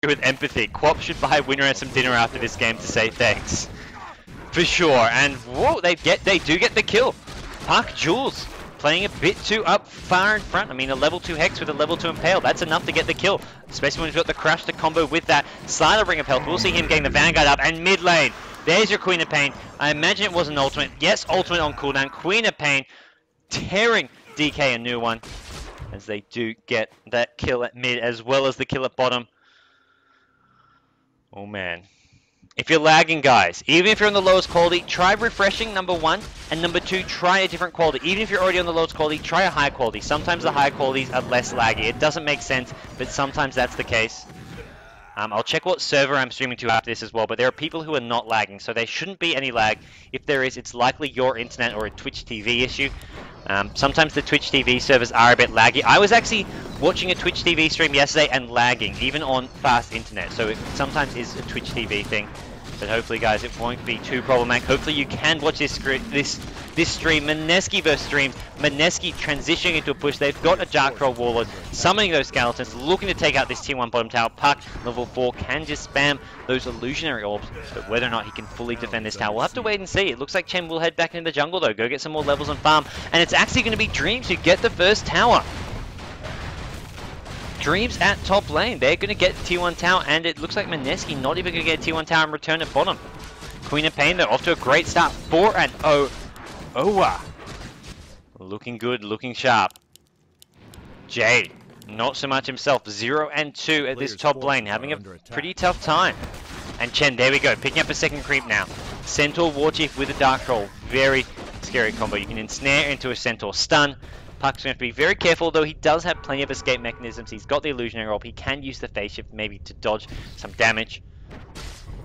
with empathy. Quap should buy Winner some dinner after this game to say thanks. For sure, and whoa, they do get the kill. Puck Jules playing a bit too up far in front. I mean, a level 2 Hex with a level 2 Impale, that's enough to get the kill. Especially when he's got the Crush to combo with that. Slider Ring of Health, we'll see him getting the Vanguard up, and mid lane. There's your Queen of Pain. I imagine it was an ultimate. Yes, ultimate on cooldown. Queen of Pain tearing DK a new one. As they do get that kill at mid as well as the kill at bottom. Oh man. If you're lagging, guys, even if you're on the lowest quality, try refreshing, number 1, and number 2, try a different quality. Even if you're already on the lowest quality, try a high quality. Sometimes the high qualities are less laggy. It doesn't make sense, but sometimes that's the case. I'll check what server I'm streaming to after this as well, but there are people who are not lagging, so there shouldn't be any lag. If there is, it's likely your internet or a Twitch TV issue. Sometimes the Twitch TV servers are a bit laggy. I was actually watching a Twitch TV stream yesterday and lagging, even on fast internet, so it sometimes is a Twitch TV thing. But hopefully, guys, it won't be too problematic. Hopefully you can watch this stream, Mineski versus Dreamz. Mineski transitioning into a push. They've got a Dark Troll Warlord, summoning those skeletons, looking to take out this tier 1 bottom tower. Puck, level 4, can just spam those illusionary orbs. But whether or not he can fully defend this tower, we'll have to wait and see. It looks like Chen will head back into the jungle, though. Go get some more levels on farm. And it's actually going to be Dreamz who get the first tower. Dreamz at top lane. They're going to get tier 1 tower, and it looks like Mineski not even going to get tier 1 tower in return at bottom. Queen of Pain, though, off to a great start. 4-0. Owa. Looking good, looking sharp. Jade, not so much himself. 0-2 at this top lane, having a pretty tough time. And Chen, there we go, picking up a second creep now. Centaur Warchief with a Dark Troll. Very scary combo. You can ensnare into a Centaur stun. Puck's going to have to be very careful, though he does have plenty of escape mechanisms. He's got the illusionary orb. He can use the phase shift maybe to dodge some damage.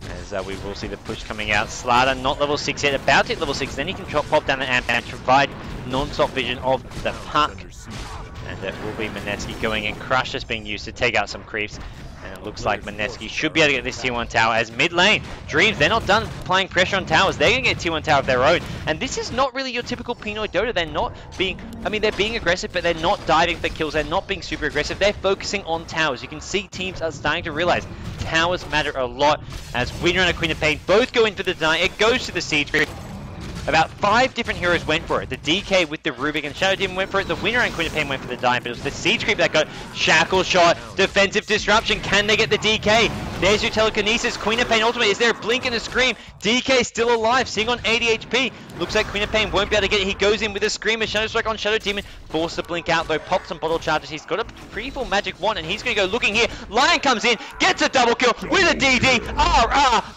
As we will see the push coming out. Slider not level 6 yet, about to hit level 6. Then he can pop down the amp and provide non-stop vision of the puck. And that will be Mineski going in. Crush is being used to take out some creeps. And it looks like Mineski should be able to get this tier 1 tower as mid lane. Dreamz, they're not done applying pressure on towers. They're going to get tier 1 tower of their own. And this is not really your typical Pinoy Dota. They're not being, I mean, they're being aggressive, but they're not diving for kills. They're not being super aggressive. They're focusing on towers. You can see teams are starting to realize towers matter a lot as Winner and a Queen of Pain both go in for the deny. It goes to the Siege Creep. About 5 different heroes went for it. The DK with the Rubik and Shadow Demon went for it. The Winner and Queen of Pain went for the Dime, but it was the Siege Creep that got Shackle Shot. Defensive Disruption. Can they get the DK? There's your Telekinesis. Queen of Pain ultimate. Is there a blink and a scream? DK still alive, sitting on 80 HP. Looks like Queen of Pain won't be able to get it. He goes in with a scream. A Shadow Strike on Shadow Demon. Forced to blink out, though. Pops some bottle charges. He's got a pretty full magic wand, and he's going to go looking here. Lion comes in, gets a double kill with a DD.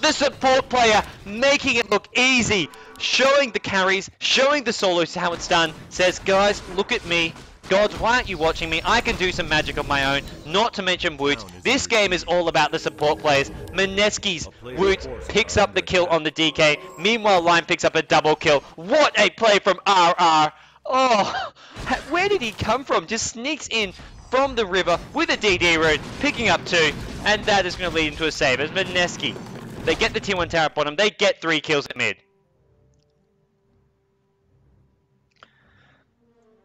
The support player, making it look easy. Showing the carries, showing the solos how it's done. Says, guys, look at me. GoDz, why aren't you watching me? I can do some magic of my own, not to mention Woots. This game is all about the support players. Mineski's Woots picks up the kill on the DK. Meanwhile, Lion picks up a double kill. What a play from RR. Oh, where did he come from? Just sneaks in from the river with a DD route, picking up 2. And that is going to lead into a save. As Mineski, they get the tier 1 tower at bottom. They get 3 kills at mid.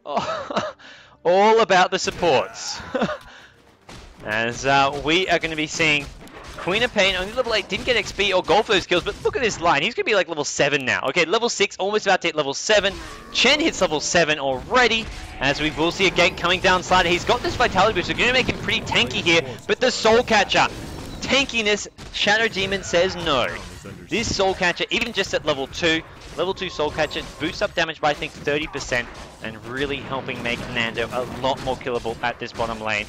Oh, all about the supports. As we are going to be seeing Queen of Pain, only level 8, didn't get XP or gold for those kills, but look at this line. He's going to be like level 7 now. Okay, level 6, almost about to hit level 7. Chen hits level 7 already, as we will see a gate coming down Slider. He's got this Vitality boost, so going to make him pretty tanky here, but the Soul Catcher, tankiness, Shadow Demon says no. This Soul Catcher, even just at level 2, level 2 Soul Catcher boosts up damage by I think 30% and really helping make Nando a lot more killable at this bottom lane.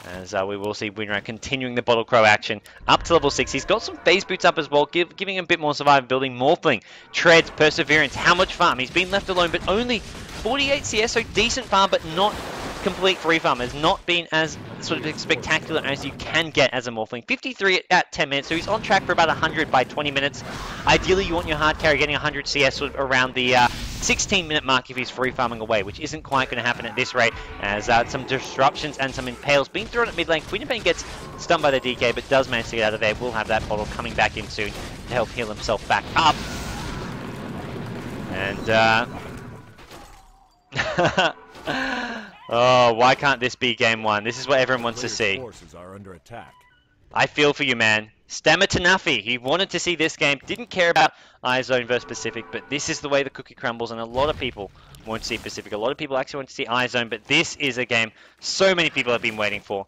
As we will see Winra continuing the Bottle Crow action up to level 6. He's got some phase boots up as well, giving him a bit more survivability. Morphling, Treads, Perseverance. How much farm? He's been left alone, but only 48 CS, so decent farm, but not complete free farm. Has not been as sort of spectacular as you can get as a Morphling. 53 at 10 minutes, so he's on track for about 100 by 20 minutes. Ideally, you want your hard carry getting 100 CS sort of around the 16-minute mark if he's free farming away, which isn't quite going to happen at this rate, as some disruptions and some impales being thrown at mid lane. Queen of Pain gets stunned by the DK, but does manage to get out of there. Will have that bottle coming back in soon to help heal himself back up. And oh, why can't this be game 1? This is what everyone wants to see. Forces are under attack. I feel for you, man. Stammer Tanafi, he wanted to see this game, didn't care about iZone versus Pacific, but this is the way the cookie crumbles, and a lot of people won't see Pacific. A lot of people actually want to see iZone, but this is a game so many people have been waiting for,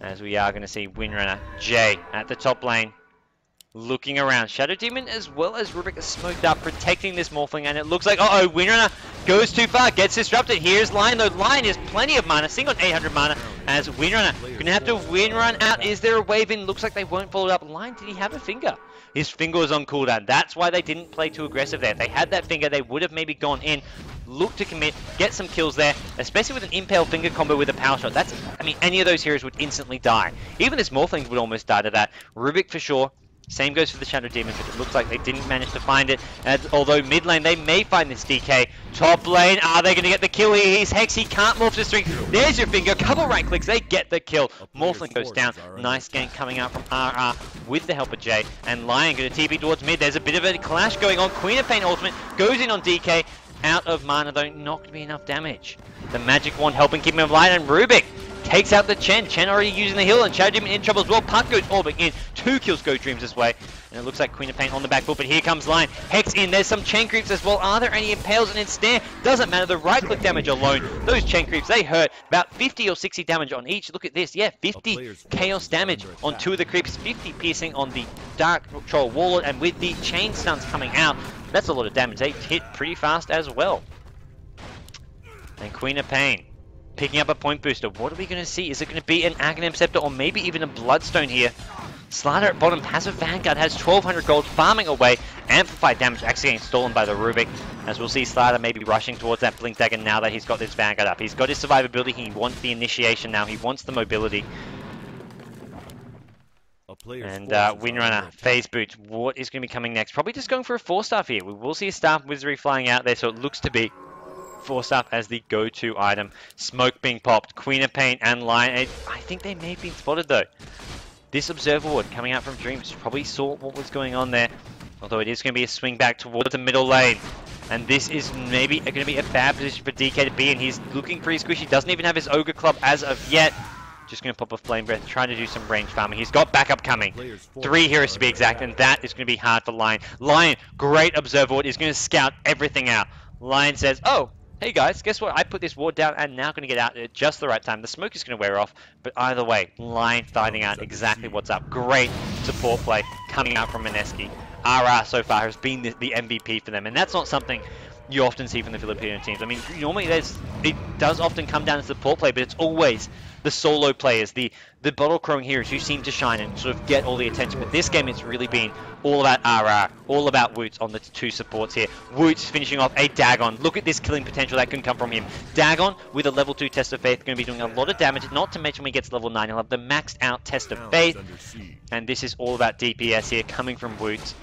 as we are going to see Windrunner Jay at the top lane. Looking around, Shadow Demon as well as Rubik is smoked up, protecting this Morphling, and it looks like, uh-oh, Windrunner goes too far, gets disrupted. Here's Lion, though. Lion is plenty of mana, sitting on 800 mana, as Windrunner gonna have to Windrun out. Is there a wave in? Looks like they won't follow it up. Lion, did he have a finger? His finger was on cooldown. That's why they didn't play too aggressive there. If they had that finger, they would have maybe gone in, look to commit, get some kills there, especially with an Impale finger combo with a power shot. That's, I mean, any of those heroes would instantly die. Even this Morphling would almost die to that. Rubik for sure. Same goes for the Shadow Demon, but it looks like they didn't manage to find it. As, although mid lane, they may find this DK. Top lane, are they going to get the kill here? He's Hex, he can't morph to string. There's your finger, couple right clicks, they get the kill. Morphling goes down. Nice gank coming out from RR with the help of Jay. And Lion going to TP towards mid. There's a bit of a clash going on. Queen of Pain ultimate goes in on DK. Out of mana though, not going to be enough damage. The magic wand helping keep him alive, and Rubik takes out the Chen. Chen already using the heal, and Shadow Demon in trouble as well. Puck goes orbiting in. 2 kills go Dreamz this way. And it looks like Queen of Pain on the back foot, but here comes Lion. Hex in, there's some Chen creeps as well. Are there any impales and ensnare? Doesn't matter, the right click damage alone. Those Chen creeps, they hurt. About 50 or 60 damage on each. Look at this, yeah, 50 chaos damage on 2 of the creeps. 50 piercing on the Dark Troll Warlord, and with the chain stuns coming out, that's a lot of damage. They hit pretty fast as well. And Queen of Pain picking up a point booster. What are we going to see? Is it going to be an Aghanim Scepter or maybe even a Bloodstone here? Slider at bottom, passive Vanguard, has 1200 gold, farming away. Amplified damage actually getting stolen by the Rubik. As we'll see Slider maybe rushing towards that Blink Dagger now that he's got this Vanguard up. He's got his survivability, he wants the initiation now, he wants the mobility. And Windrunner, Phase Boots, what is going to be coming next? Probably just going for a 4-star here. We will see a Staff Wizardry flying out there, so it looks to be 4-star as the go-to item. Smoke being popped, Queen of Pain and Lion. I think they may have been spotted though. This Observer Ward coming out from Dreamz probably saw what was going on there. Although it is going to be a swing back towards the middle lane. And this is maybe going to be a bad position for DK to be in. He's looking pretty squishy. Doesn't even have his Ogre Club as of yet. Just going to pop a Flame Breath, trying to do some range farming. He's got backup coming. 3 heroes to be exact, and that is going to be hard for Lion. Lion, great Observer Ward, is going to scout everything out. Lion says, oh, hey guys, guess what? I put this ward down and now going to get out at just the right time. The smoke is going to wear off, but either way, Lion finding out exactly what's up. Great support play coming out from Mineski. RR so far has been the MVP for them, and that's not something you often see from the Filipino teams. I mean, normally it does often come down to support play, but it's always the solo players, the bottle crowing heroes who seem to shine and sort of get all the attention. But this game, it's really been all about RR, all about Woots on the 2 supports here. Woots finishing off a Dagon. Look at this killing potential that can come from him. Dagon with a level 2 Test of Faith, going to be doing a lot of damage, not to mention when he gets level 9, he'll have the maxed out Test of Faith. And this is all about DPS here, coming from Woots.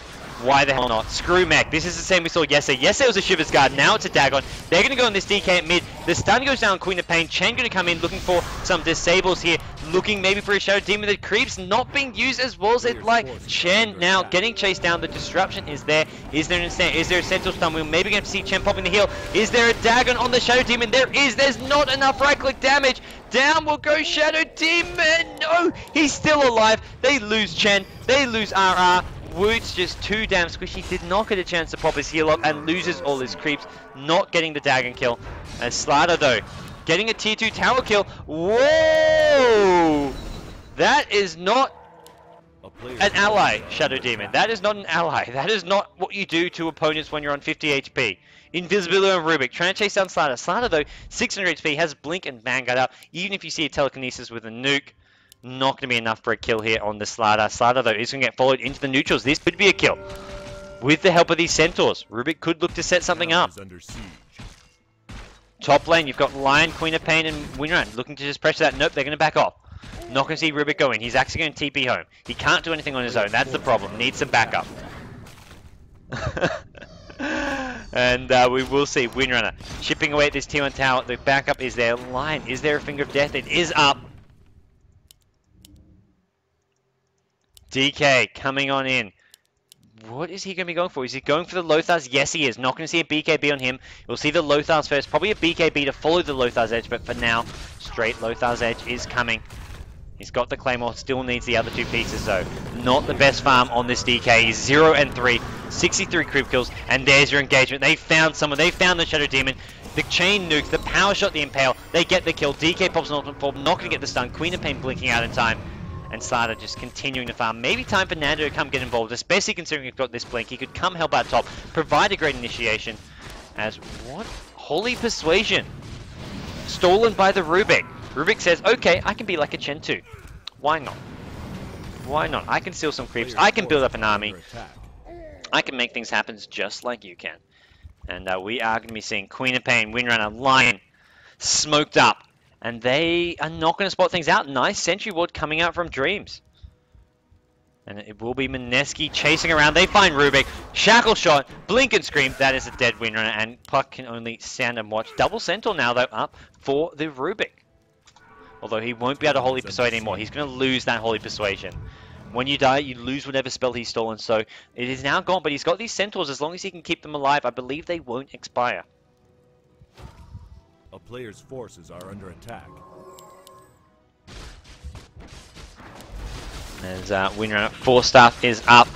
Why the hell not? Screw Mech. This is the same we saw yesterday. Yesterday was a Shiver's Guard. Now it's a Dagon. They're going to go on this DK at mid. The stun goes down Queen of Pain. Chen going to come in looking for some disables here. Looking maybe for a Shadow Demon. The creeps not being used as well as they'd like. Chen now getting chased down. The disruption is there. Is there an instant? Is there a Sentinel stun? We're maybe going to see Chen popping the heal. Is there a Dagon on the Shadow Demon? There is. There's not enough right click damage. Down will go Shadow Demon. No, he's still alive. They lose Chen. They lose RR. Woots just too damn squishy, did not get a chance to pop his heal up and loses all his creeps, not getting the Dagon kill. And Slider though, getting a tier 2 tower kill. Whoa! That is not an ally, Shadow Demon. That is not an ally. That is not what you do to opponents when you're on 50 HP. Invisibility on Rubik, trying to chase down Slider. Slider though, 600 HP, has Blink and Vanguard up. Even if you see a Telekinesis with a nuke, not going to be enough for a kill here on the Slider. Slider, though, is going to get followed into the neutrals. This could be a kill. With the help of these Centaurs, Rubik could look to set something up. Top lane, you've got Lion, Queen of Pain, and Windrunner looking to just pressure that. Nope, they're going to back off. Not going to see Rubik go in. He's actually going to TP home. He can't do anything on his own. That's the problem. Needs some backup. And we will see Windrunner chipping away at this T1 tower. The backup is there. Lion, is there a Finger of Death? It is up. DK coming on in. What is he going to be going for? Is he going for the Lothars? Yes, he is. Not going to see a BKB on him. We'll see the Lothars first. Probably a BKB to follow the Lothars Edge, but for now, straight Lothars Edge is coming. He's got the Claymore, still needs the other two pieces though. Not the best farm on this DK. He's 0 and 3, 63 creep kills, and there's your engagement. They found someone, they found the Shadow Demon. The chain nukes, the power shot, the impale, they get the kill. DK pops an ultimate form, not going to get the stun. Queen of Pain blinking out in time. And Slada just continuing to farm. Maybe time for Nando to come get involved, especially considering he's got this blink. He could come help out top, provide a great initiation. As what? Holy Persuasion. Stolen by the Rubik. Rubik says, okay, I can be like a Chen too. Why not? Why not? I can steal some creeps. I can build up an army. I can make things happen just like you can. And we are going to be seeing Queen of Pain, Windrunner, Lion, smoked up. And they are not going to spot things out. Nice sentry ward coming out from Dreamz. And it will be Mineski chasing around. They find Rubik. Shackle shot. Blink and scream. That is a dead Windrunner. And Puck can only stand and watch. Double Centaur now, though, up for the Rubik. Although he won't be able to Holy Persuade anymore. He's going to lose that Holy Persuasion. When you die, you lose whatever spell he's stolen. So it is now gone. But he's got these Centaurs. As long as he can keep them alive, I believe they won't expire. A player's forces are under attack. As Windrunner 4-staff is up.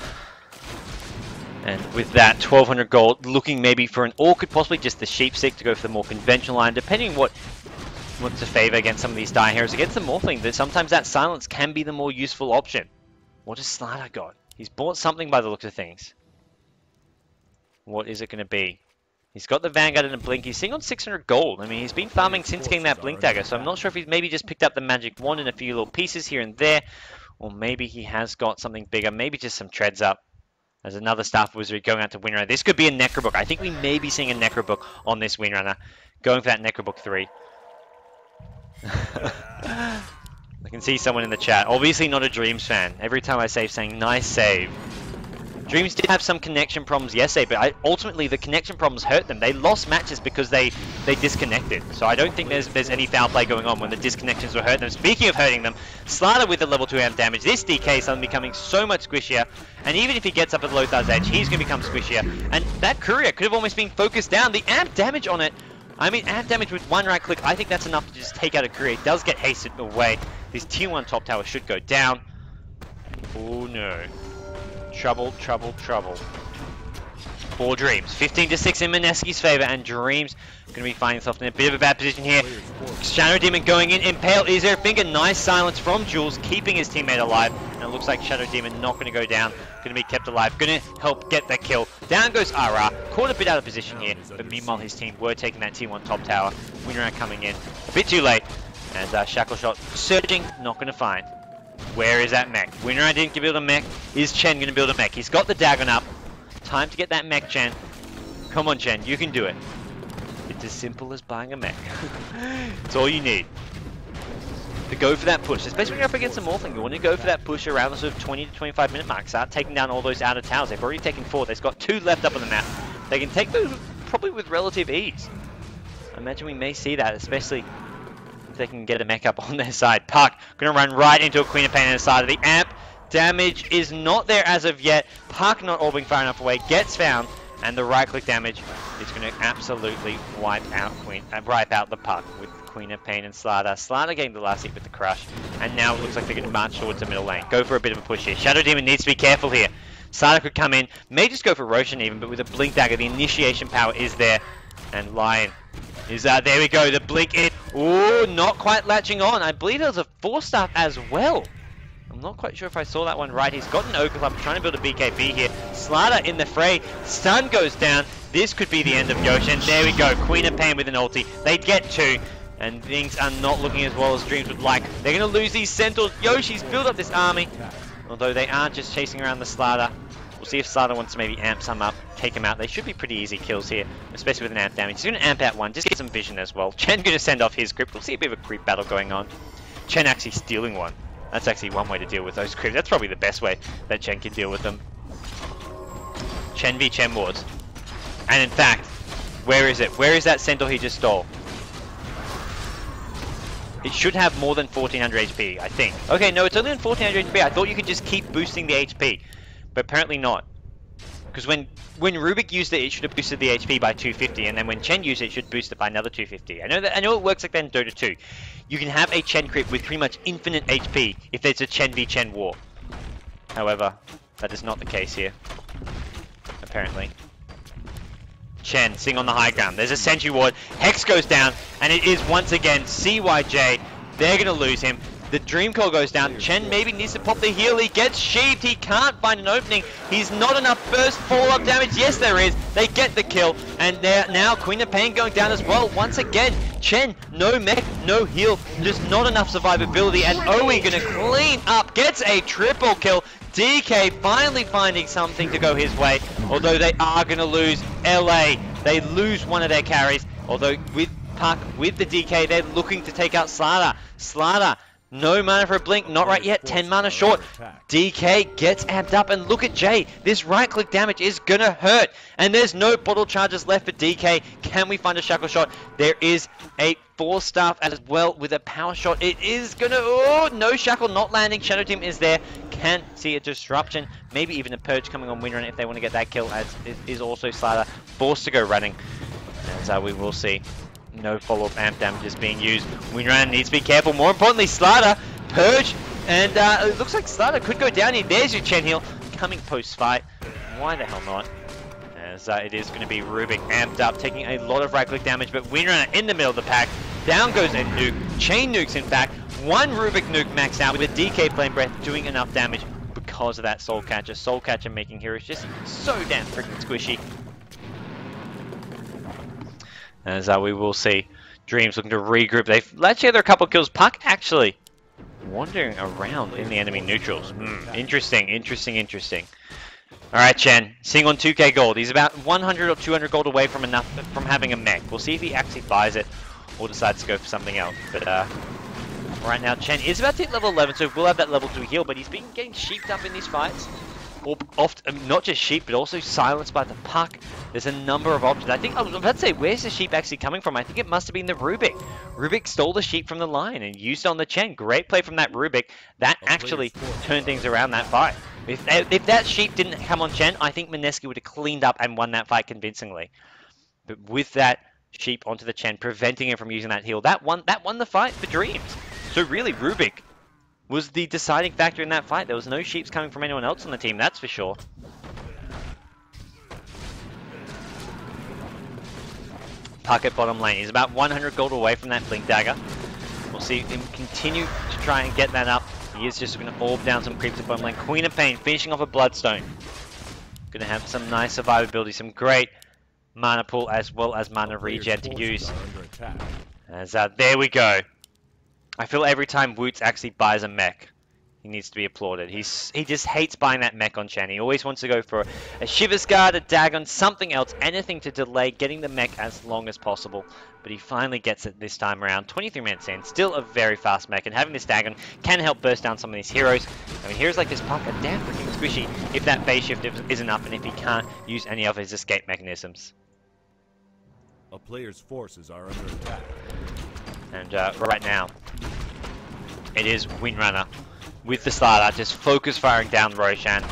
And with that, 1200 gold, looking maybe for an Orchid, possibly just the Sheepstick to go for the more conventional line, depending on what's to favor against some of these Dire Heroes. Against the Morphling, that sometimes that silence can be the more useful option. What has Slada got? He's bought something by the looks of things. What is it going to be? He's got the Vanguard and a Blink. He's sitting on 600 gold. I mean, he's been farming since getting that Blink Dagger, so I'm not sure if he's maybe just picked up the Magic Wand and a few little pieces here and there, or maybe he has got something bigger, maybe just some treads up. There's another Staff Wizardry going out to Windrunner. This could be a Necrobook. I think we may be seeing a Necrobook on this Windrunner. Going for that Necrobook 3. I can see someone in the chat. Obviously not a Dreamz fan. Every time I save saying, nice save. Dreamz did have some connection problems yesterday, but ultimately the connection problems hurt them. They lost matches because they disconnected. So I don't think there's any foul play going on when the disconnections will hurt them. Speaking of hurting them, Slada with the level 2 amp damage. This DK is suddenly becoming so much squishier. And even if he gets up at Lothar's edge, he's going to become squishier. And that courier could have almost been focused down. The amp damage on it, I mean, amp damage with one right click, I think that's enough to just take out a courier. It does get hasted away. This tier 1 top tower should go down. Oh no. Trouble, trouble, trouble. For Dreamz. 15-6 in Mineski's favor, and Dreamz going to be finding himself in a bit of a bad position here. Shadow Demon going in. Impale, is there a finger? Nice silence from Jules, keeping his teammate alive. And it looks like Shadow Demon not going to go down. Going to be kept alive. Going to help get the kill. Down goes Ara. Caught a bit out of position here, but meanwhile his team were taking that Tier 1 top tower. Windrunner coming in. A bit too late. And Shackle Shot surging, not going to find. Where is that mech? Windrunner didn't build a mech. Is Chen going to build a mech? He's got the Dagon up. Time to get that mech, Chen. Come on, Chen. You can do it. It's as simple as buying a mech. It's all you need. To go for that push. Especially when you're up against a Morphling. You want to go for that push around the sort of 20 to 25 minute mark. Start taking down all those outer towers. They've already taken 4. They've got 2 left up on the map. They can take those probably with relative ease. I imagine we may see that, especially if they can get a mech up on their side. Puck going to run right into a Queen of Pain on the side of the amp. Damage is not there as of yet. Puck not orbing far enough away. Gets found. And the right click damage is going to absolutely wipe out the Puck with Queen of Pain and Slada. Slada getting the last hit with the crush. And now it looks like they're going to march towards the middle lane. Go for a bit of a push here. Shadow Demon needs to be careful here. Slada could come in. May just go for Roshan even, but with a Blink Dagger, the initiation power is there. And Lion is there we go. The Blink in. Ooh, not quite latching on. I believe there was a 4-staff as well. I'm not quite sure if I saw that one right. He's got an Ogre Club trying to build a BKB here. Slada in the fray. Stun goes down. This could be the end of Yoshi. And there we go. Queen of Pain with an ulti. They get 2. And things are not looking as well as Dreamz would like. They're going to lose these Centaurs. Yoshi's built up this army. Although they are just chasing around the Slada. We'll see if Slada wants to maybe amp some up, take him out. They should be pretty easy kills here, especially with an amp damage. He's going to amp out 1, just get some vision as well. Chen going to send off his grip. We'll see a bit of a creep battle going on. Chen actually stealing 1. That's actually one way to deal with those creeps. That's probably the best way that Chen can deal with them. Chen v Chen wards. And in fact, where is it? Where is that Centaur he just stole? It should have more than 1400 HP, I think. Okay, no, it's only on 1400 HP. I thought you could just keep boosting the HP. But apparently not. Because when Rubik used it, it should have boosted the HP by 250, and then when Chen used it, it should boost it by another 250. I know it works like that in Dota 2. You can have a Chen crit with pretty much infinite HP if there's a Chen v Chen war. However, that is not the case here, apparently. Chen sitting on the high ground. There's a sentry ward. Hex goes down, and it is once again CYJ. They're going to lose him. The Dream Call goes down. Chen maybe needs to pop the heal. He gets sheeped. He can't find an opening. He's not enough burst follow-up damage. Yes, there is. They get the kill. And there now Queen of Pain going down as well. Once again, Chen, no mech, no heal. Just not enough survivability. And Oe going to clean up. Gets a triple kill. DK finally finding something to go his way. Although they are going to lose LA. They lose one of their carries. Although with Puck, with the DK, they're looking to take out Slada. Slada. No mana for a blink, not right yet, 10 mana short. DK gets amped up, and look at Jay. This right-click damage is gonna hurt. And there's no bottle charges left for DK. Can we find a shackle shot? There is a 4-staff as well with a power shot. It is gonna, oh, no shackle, not landing. Shadow Team is there. Can see a disruption, maybe even a purge coming on Windrunner if they want to get that kill, as it is also Slater forced to go running. As we will see. No follow-up amp damage is being used. Windrunner needs to be careful. More importantly, Slada, purge, and it looks like Slada could go down here. There's your Chen heal coming post-fight. Why the hell not? As it is going to be Rubik amped up, taking a lot of right-click damage, but Windrunner in the middle of the pack. Down goes a nuke. Chain nukes, in fact. One Rubik nuke maxed out with a DK Flame Breath doing enough damage because of that Soul Catcher. Soul Catcher making heroes just so damn freaking squishy. As we will see, Dreamz looking to regroup. They've actually had a couple kills. Puck actually wandering around in the enemy neutrals. Interesting, interesting, interesting. Alright, Chen, sitting on 2k gold. He's about 100 or 200 gold away from having a mech. We'll see if he actually buys it or decides to go for something else. But right now, Chen is about to hit level 11, so we'll have that level 2 heal. But he's been getting sheeped up in these fights. Or often, not just sheep, but also silenced by the Puck. There's a number of options. I think, I was about to say, where's the sheep actually coming from? I think it must have been the Rubik. Rubik stole the sheep from the line and used it on the Chen. Great play from that Rubik. That actually turned things around that fight. If that sheep didn't come on Chen, I think Mineski would have cleaned up and won that fight convincingly. But with that sheep onto the Chen, preventing him from using that heal, that won the fight for Dreamz. So really, Rubik was the deciding factor in that fight. There was no sheeps coming from anyone else on the team, that's for sure. Puck at bottom lane. He's about 100 gold away from that Blink Dagger. We'll see him continue to try and get that up. He is just going to orb down some creeps at bottom lane. Queen of Pain finishing off a Bloodstone. Going to have some nice survivability, some great mana pool as well as mana regen to use. As there we go. I feel every time Woots actually buys a mech, he needs to be applauded. He just hates buying that mech on Chen. He always wants to go for a Shiver's Guard, a Dagon, something else, anything to delay getting the mech as long as possible. But he finally gets it this time around. 23 minutes in, still a very fast mech, and having this Dagon can help burst down some of these heroes. I mean, heroes like this Puck are damn freaking squishy if that phase shift isn't up and if he can't use any of his escape mechanisms. A player's forces are under attack. And right now, it is Windrunner with the Slada, just focus firing down Roshan,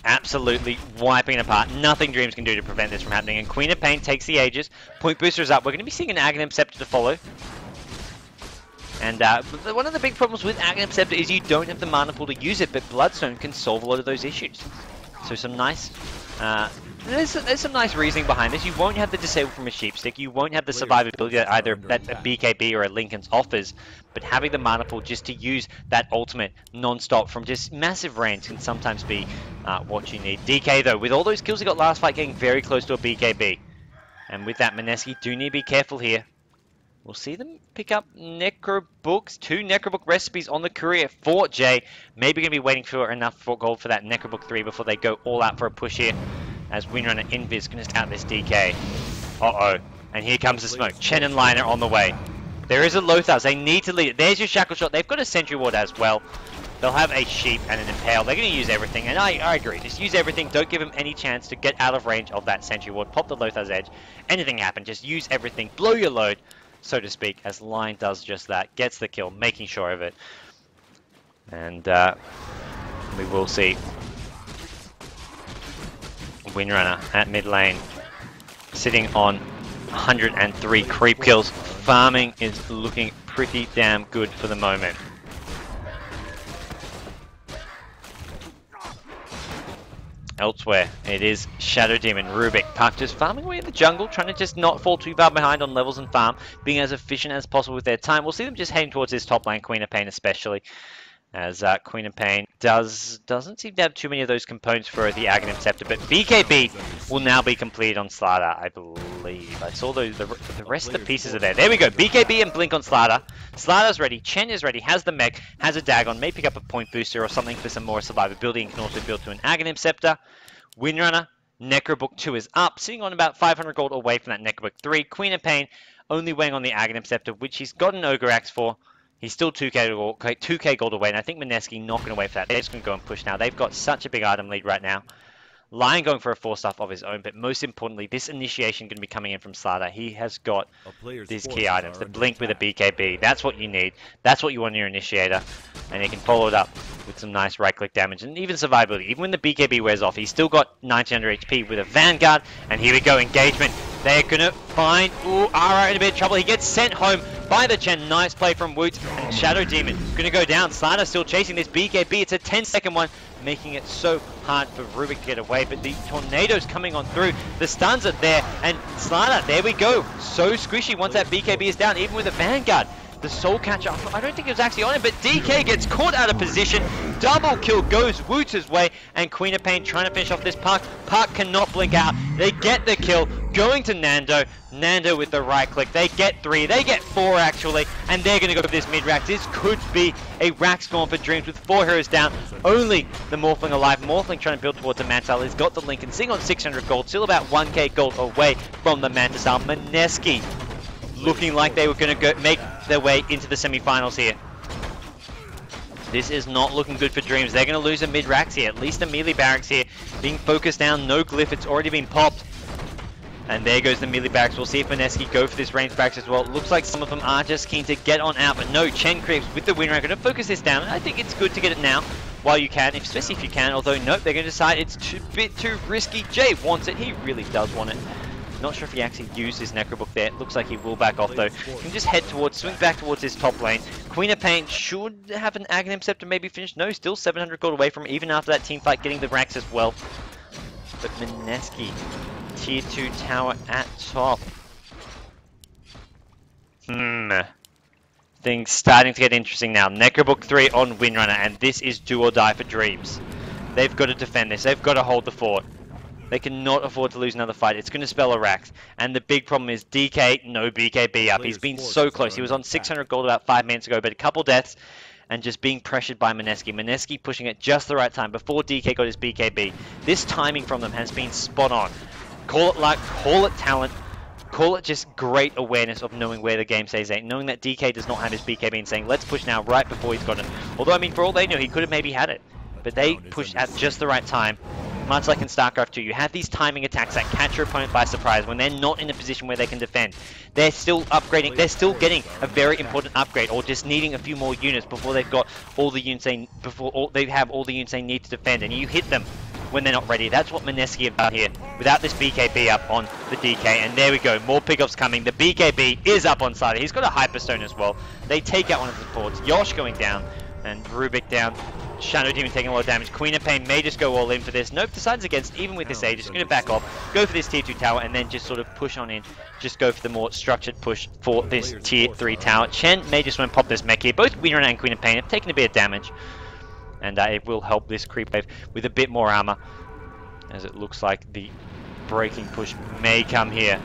absolutely wiping it apart. Nothing Dreamz can do to prevent this from happening. And Queen of Pain takes the Aegis. Point Booster is up. We're going to be seeing an Aghanim Scepter to follow. And one of the big problems with Aghanim Scepter is you don't have the mana pool to use it, but Bloodstone can solve a lot of those issues. So some nice... There's some nice reasoning behind this. You won't have the disable from a sheep stick. You won't have the survivability that either a BKB or a Lincoln's offers. But having the mana pool just to use that ultimate non-stop from just massive range can sometimes be what you need. DK though, with all those kills he got last fight, getting very close to a BKB. And with that, Mineski do need to be careful here. We'll see them pick up Necrobooks. 2 Necrobook recipes on the courier for Jay. Maybe going to be waiting for enough gold for that Necrobook 3 before they go all out for a push here. As Windrunner Invis going to start this DK. Uh-oh. And here comes the smoke. Chen and Liner on the way. There is a Lothar. They need to lead it. There's your Shackle Shot. They've got a Sentry Ward as well. They'll have a Sheep and an Impale. They're going to use everything. And I agree. Just use everything. Don't give them any chance to get out of range of that Sentry Ward. Pop the Lothar's Edge. Anything happen. Just use everything. Blow your load, so to speak. As Line does just that. Gets the kill. Making sure of it. And we will see Windrunner at mid lane, sitting on 103 creep kills. Farming is looking pretty damn good for the moment. Elsewhere, it is Shadow Demon, Rubik, Puck just farming away in the jungle, trying to just not fall too far behind on levels and farm, being as efficient as possible with their time. We'll see them just heading towards this top lane, Queen of Pain especially, as Queen of Pain doesn't seem to have too many of those components for the Aghanim Scepter, but BKB will now be completed on Slardar, I believe. I saw the rest of the pieces are there. There we go, BKB and Blink on Slardar. Slardar's ready, Chen is ready, has the mech, has a Dagon, may pick up a point booster or something for some more survivability, and can also build to an Aghanim Scepter. Windrunner, Necrobook 2 is up, sitting on about 500 gold away from that Necrobook 3. Queen of Pain only weighing on the Aghanim Scepter, which he's got an Ogre Axe for. He's still 2k gold away, and I think Mineski not going to wait for that. They're just going to go and push now. They've got such a big item lead right now. Lion going for a 4-stuff of his own, but most importantly, this initiation going to be coming in from Slardar. He has got these key items. The Blink with a BKB. That's what you need. That's what you want in your initiator. And he can follow it up with some nice right-click damage and even survivability. Even when the BKB wears off, he's still got 1900 HP with a Vanguard. And here we go, engagement. They're going to find Ara in a bit of trouble. He gets sent home by the Chen. Nice play from Woots. And Shadow Demon going to go down. Slardar still chasing this BKB. It's a 10-second one, making it so hard for Rubik to get away. But the tornadoes coming on through. The stuns are there. And Slardar, there we go. So squishy once that BKB is down, even with a Vanguard. The Soul Catcher, I don't think it was actually on him, but DK gets caught out of position. Double kill goes Woots' way, and Queen of Pain trying to finish off this Puck. Puck cannot blink out. They get the kill, going to Nando. Nando with the right click. They get 3, they get 4 actually, and they're going to go for this mid-rack. This could be a rack spawn for Dreamz with 4 heroes down. Only the Morphling alive. Morphling trying to build towards the Mantis. He's got the link and sitting on 600 gold, still about 1k gold away from the Mantis. Mineski looking like they were going to make their way into the semi-finals here. This is not looking good for Dreamz. They're going to lose a mid-racks here, at least a melee barracks here. Being focused down, no glyph, it's already been popped. And there goes the melee barracks. We'll see if Mineski go for this range barracks as well. It looks like some of them are just keen to get on out, but no, Chen creeps with the win rate. Going to focus this down. I think it's good to get it now while you can, especially if you can, although nope, they're going to decide it's a bit too risky. Jay wants it, he really does want it. Not sure if he actually used his Necrobook there. It looks like he will back off though. He can just head towards, swing back towards his top lane. Queen of Pain should have an Aghanim Scepter maybe finished. No, still 700 gold away from even after that team fight getting the racks as well. But Mineski, tier 2 tower at top. Things starting to get interesting now. Necrobook 3 on Windrunner, and this is do or die for Dreamz. They've got to defend this. They've got to hold the fort. They cannot afford to lose another fight. It's going to spell a rack. And the big problem is DK, no BKB up. He's been so close. He was on 600 gold about 5 minutes ago, but a couple deaths and just being pressured by Mineski. Mineski pushing at just the right time before DK got his BKB. This timing from them has been spot on. Call it luck, call it talent, call it just great awareness of knowing where the game stays at. Knowing that DK does not have his BKB and saying, let's push now right before he's got it. Although, I mean, for all they know, he could have maybe had it. But they pushed at just the right time. Much like in StarCraft 2, you have these timing attacks that catch your opponent by surprise when they're not in a position where they can defend. They're still upgrading, they're still getting a very important upgrade, or just needing a few more units before they've got all the units they have all the units they need to defend, and you hit them when they're not ready. That's what Mineski have done here, without this BKB up on the DK, and there we go, more pickups coming. The BKB is up on Slardar. He's got a Hyperstone as well. They take out one of the supports. Yosh going down, and Rubik down. Shadow Demon taking a lot of damage. Queen of Pain may just go all in for this. Nope, decides against, even with this age, just going to back off, go for this tier 2 tower, and then just sort of push on in. Just go for the more structured push for this tier 3 tower. Chen may just want to pop this mech here. Both Windrunner and Queen of Pain have taken a bit of damage, and it will help this creep wave with a bit more armor, as it looks like the breaking push may come here.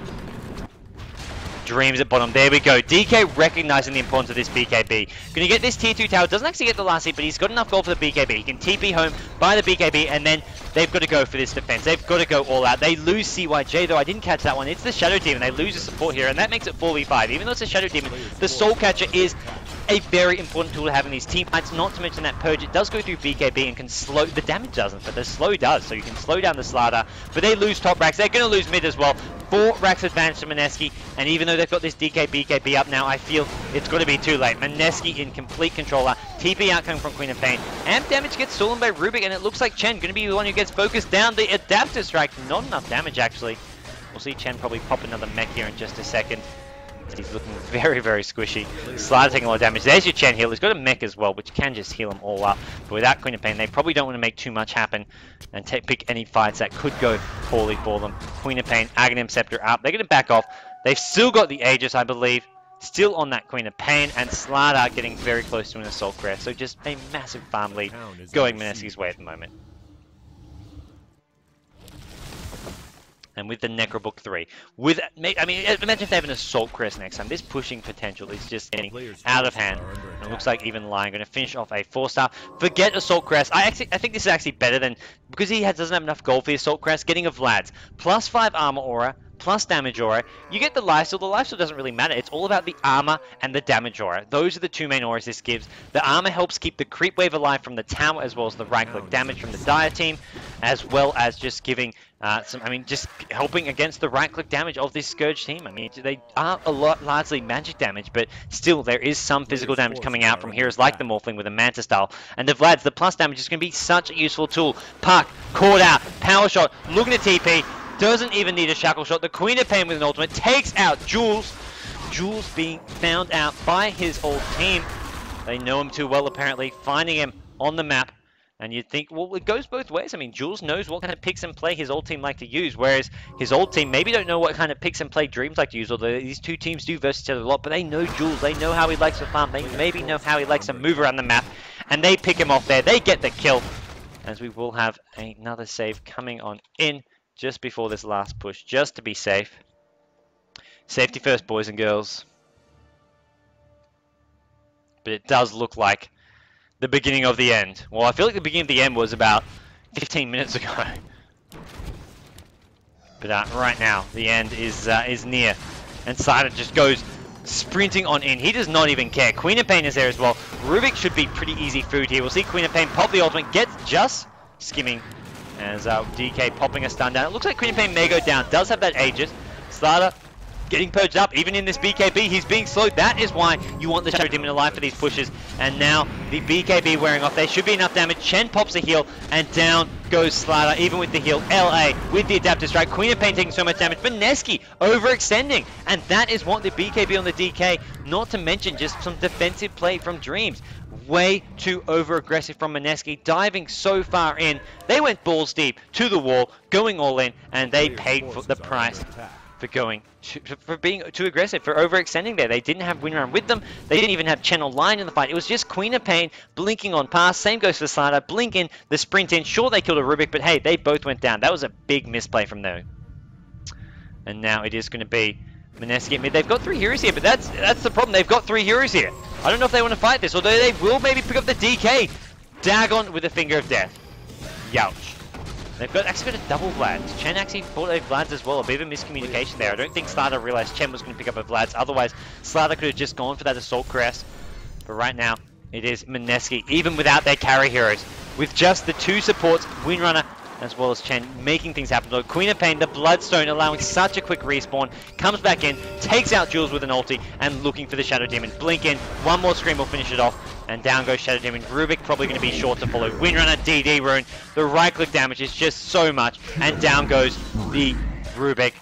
Dreamz at bottom. There we go. DK recognizing the importance of this BKB. Going to get this tier 2 tower. Doesn't actually get the last hit, but he's got enough gold for the BKB. He can TP home by the BKB, and then they've got to go for this defense. They've got to go all out. They lose CYJ, though. I didn't catch that one. It's the Shadow Demon. They lose the support here, and that makes it 4v5. Even though it's a Shadow Demon, the Soul Catcher is a very important tool to have in these team fights. Not to mention that Purge, it does go through BKB and can slow, the damage doesn't, but the slow does, so you can slow down the Slardar. But they lose top racks. They're going to lose mid as well. 4 racks advantage to Mineski, and even though they've got this DK BKB up now, I feel it's got to be too late. Mineski in complete controller, TP out coming from Queen of Pain. Amp damage gets stolen by Rubik, and it looks like Chen going to be the one who gets focused down. The adaptive strike, not enough damage actually. We'll see Chen probably pop another mech here in just a second. He's looking very, very squishy. Slider taking a lot of damage. There's your Chen heal. He's got a mech as well, which can just heal him all up. But without Queen of Pain, they probably don't want to make too much happen and pick any fights that could go poorly for them. Queen of Pain, Aghanim Scepter up. They're going to back off. They've still got the Aegis, I believe, still on that Queen of Pain, and Slardar getting very close to an Assault Crest. So just a massive farm lead going Mineski's way at the moment. And with the Necrobook 3, I mean, imagine if they have an Assault Crest next time. This pushing potential is just getting out of hand. And it looks like even Lion going to finish off a 4-star. Forget Assault Crest. I think this is actually better than, because he doesn't have enough gold for the Assault Crest, getting a Vlad's. Plus 5 armor aura, plus damage aura. You get the lifesteal. The lifesteal doesn't really matter. It's all about the armor and the damage aura. Those are the 2 main auras this gives. The armor helps keep the creep wave alive from the tower, as well as the right-click damage from the Dire team, as well as just giving just helping against the right-click damage of this Scourge team. I mean, they are largely magic damage, but still there is some physical damage coming out from heroes like the Morphling with a Manta style. And the Vlads, the plus damage is going to be such a useful tool. Puck, caught out, power shot, looking at TP, doesn't even need a shackle shot. The Queen of Pain with an ultimate takes out Jules. Jules being found out by his old team. They know him too well, apparently, finding him on the map. And you'd think, well, it goes both ways. I mean, Jules knows what kind of picks and play his old team like to use, whereas his old team maybe don't know what kind of picks and play Dreamz like to use, although these 2 teams do versus each other a lot, but they know Jules. They know how he likes to farm. They maybe know how he likes to move around the map, and they pick him off there. They get the kill, as we will have another save coming on in just before this last push, just to be safe. Safety first, boys and girls. But it does look like the beginning of the end. Well, I feel like the beginning of the end was about 15 minutes ago. But right now, the end is near. And Cider just goes sprinting on in. He does not even care. Queen of Pain is there as well. Rubik should be pretty easy food here. We'll see Queen of Pain pop the ultimate. Gets just skimming as DK popping a stun down. It looks like Queen of Pain may go down. Does have that Aegis. Slardar getting purged up, even in this BKB, he's being slowed. That is why you want the Shadow Demon alive for these pushes. And now the BKB wearing off. There should be enough damage. Chen pops a heal, and down goes Slardar, even with the heal. LA with the adaptive strike. Queen of Pain taking so much damage. Mineski overextending, and that is what the BKB on the DK. Not to mention just some defensive play from Dreamz. Way too over-aggressive from Mineski, diving so far in. They went balls deep to the wall, going all in, and they paid for the price for being too aggressive, for overextending there. They didn't have Winrun with them. They didn't even have Chen Line in the fight. It was just Queen of Pain blinking on pass. Same goes for Slardar. Blink in, the sprint in. Sure, they killed a Rubik, but hey, they both went down. That was a big misplay from them. And now it is going to be Mineski at mid. They've got 3 heroes here, but that's the problem. They've got 3 heroes here. I don't know if they want to fight this, although they will maybe pick up the DK. Dagon with a Finger of Death. Youch. They've actually got a double Vlad's. Chen actually bought a Vlad's as well. A bit of a miscommunication there. I don't think Slardar realized Chen was going to pick up a Vlad's. Otherwise, Slardar could have just gone for that Assault Crest. But right now, it is Mineski, even without their carry heroes. With just the 2 supports, Windrunner as well as Chen, making things happen. Look, Queen of Pain, the Bloodstone, allowing such a quick respawn. Comes back in, takes out Jules with an ulti, and looking for the Shadow Demon. Blink in, 1 more Scream will finish it off. And down goes Shadow Demon. Rubik probably going to be short to follow. Windrunner, DD rune. The right-click damage is just so much. And down goes the Rubik.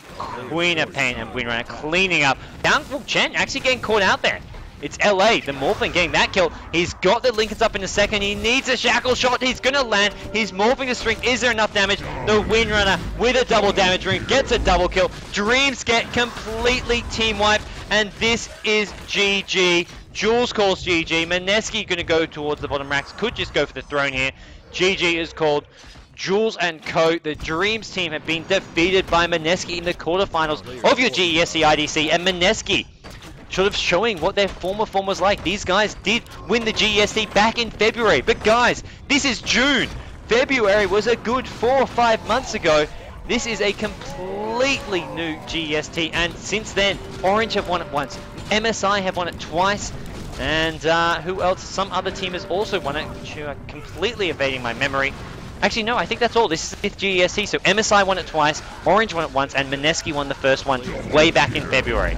Queen of Pain and Windrunner cleaning up. Down from Chen, actually getting caught out there. It's LA, the Morphling getting that kill. He's got the Lincolns up in a second. He needs a shackle shot. He's going to land. He's morphing the strength. Is there enough damage? The Windrunner with a double damage ring gets a double kill. Dreamz get completely team wiped. And this is GG. Jules calls GG. Mineski going to go towards the bottom racks. Could just go for the throne here. GG is called. Jules and co. The Dreamz team have been defeated by Mineski in the quarterfinals of your GEST IDC. And Mineski sort of showing what their former form was like. These guys did win the GEST back in February. But guys, this is June. February was a good 4 or 5 months ago. This is a completely new GEST. And since then, Orange have won it once. MSI have won it twice. And who else? Some other team has also won it, which are completely evading my memory. Actually, no, I think that's all. This is Mith GEST. So MSI won it twice, Orange won it once, and Mineski won the first one way back in February.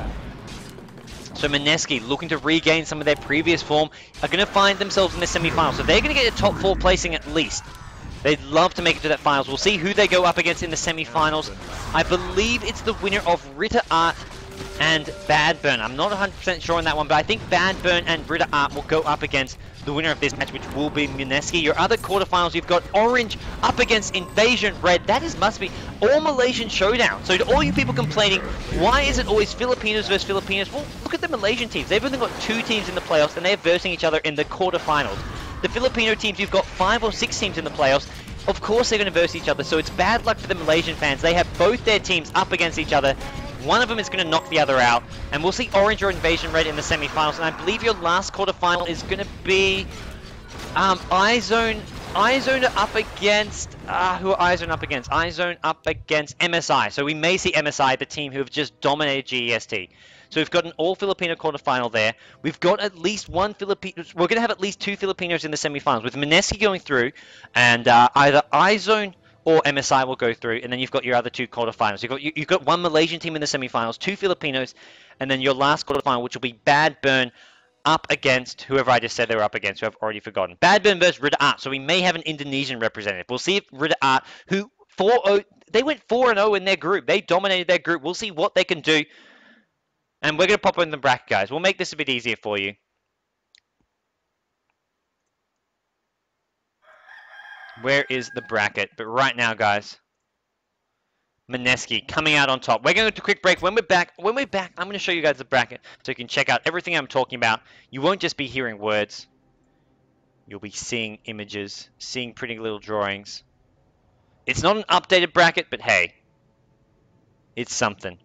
So Mineski, looking to regain some of their previous form, are going to find themselves in the semi-finals. So they're going to get a top 4 placing at least. They'd love to make it to that finals. We'll see who they go up against in the semi-finals. I believe it's the winner of Ritter Art and Badburn. I'm not 100% sure on that one, but I think Badburn and Ritter Art will go up against the winner of this match, which will be Mineski. Your other quarterfinals, you've got Orange up against inv-red. That must be all Malaysian showdown. So to all you people complaining, why is it always Filipinos versus Filipinos? Well, look at the Malaysian teams. They've only got 2 teams in the playoffs, and they're versing each other in the quarterfinals. The Filipino teams, you've got 5 or 6 teams in the playoffs. Of course they're going to verse each other, so it's bad luck for the Malaysian fans. They have both their teams up against each other. One of them is going to knock the other out, and we'll see Orange or inv-red in the semi-finals. And I believe your last quarterfinal is going to be iZone up against who are iZone up against? iZone up against MSI. So we may see MSI, the team who have just dominated GEST. So we've got an all-Filipino quarterfinal there. We've got at least one Filipino. We're going to have at least 2 Filipinos in the semi-finals, with Mineski going through, and either iZone or MSI will go through, and then you've got your other 2 quarterfinals. You've got 1 Malaysian team in the semi-finals, 2 Filipinos, and then your last quarterfinal, which will be Badburn up against whoever I just said they were up against, who I've already forgotten. Badburn versus Ritter Art, so we may have an Indonesian representative. We'll see if Ritter Art, who they went 4-0 in their group. They dominated their group. We'll see what they can do. And we're going to pop in the bracket, guys. We'll make this a bit easier for you. Where is the bracket? But right now, guys, Mineski coming out on top. We're going to do a quick break. When we're back, I'm going to show you guys the bracket so you can check out everything I'm talking about. You won't just be hearing words. You'll be seeing images, seeing pretty little drawings. It's not an updated bracket, but hey, it's something.